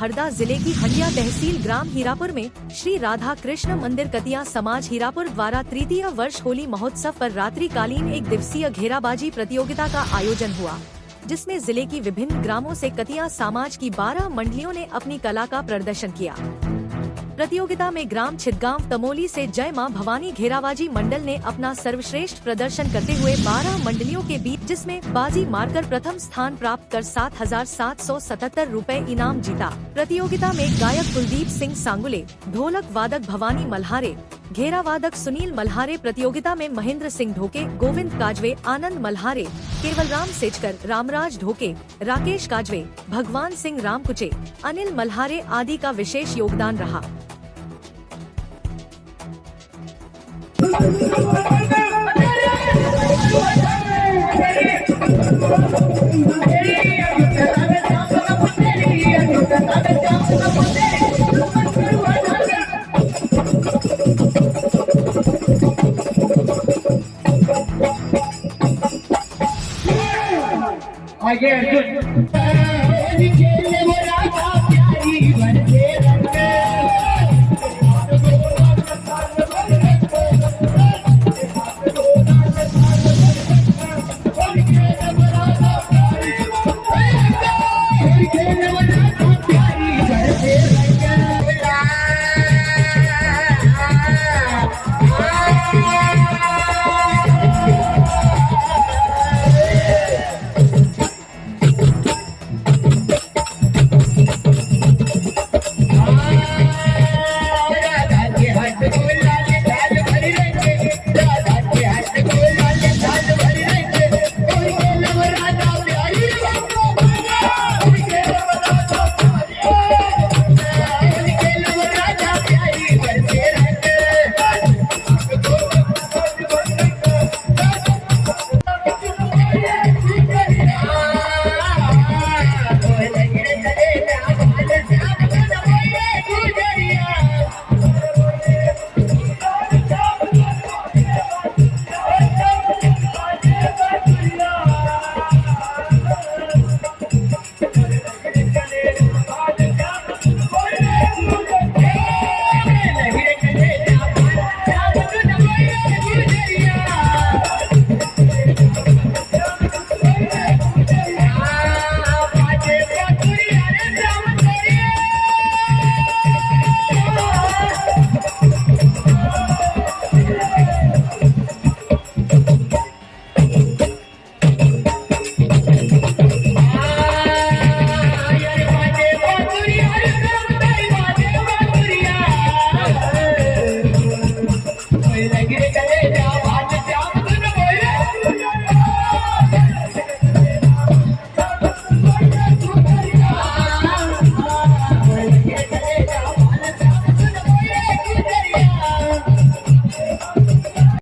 हरदा जिले की हंडिया तहसील ग्राम हीरापुर में श्री राधा कृष्ण मंदिर कतिया समाज हीरापुर द्वारा तृतीय वर्ष होली महोत्सव पर रात्रिकालीन एक दिवसीय घेराबाजी प्रतियोगिता का आयोजन हुआ, जिसमें जिले की विभिन्न ग्रामों से कतिया समाज की 12 मंडलियों ने अपनी कला का प्रदर्शन किया। प्रतियोगिता में ग्राम छिदगांव तमोली से जय मां भवानी घेराबाजी मंडल ने अपना सर्वश्रेष्ठ प्रदर्शन करते हुए 12 मंडलियों के बीच जिसमें बाजी मारकर प्रथम स्थान प्राप्त कर 7,777 रुपए इनाम जीता। प्रतियोगिता में गायक कुलदीप सिंह सांगुले, ढोलक वादक भवानी मल्हारे, घेरा वादक सुनील मल्हारे, प्रतियोगिता में महेंद्र सिंह ढोके, गोविंद काजवे, आनंद मल्हारे, केवलराम सेचकर, रामराज ढोके, राकेश काजवे, भगवान सिंह रामकुचे, अनिल मल्हारे आदि का विशेष योगदान रहा। लगे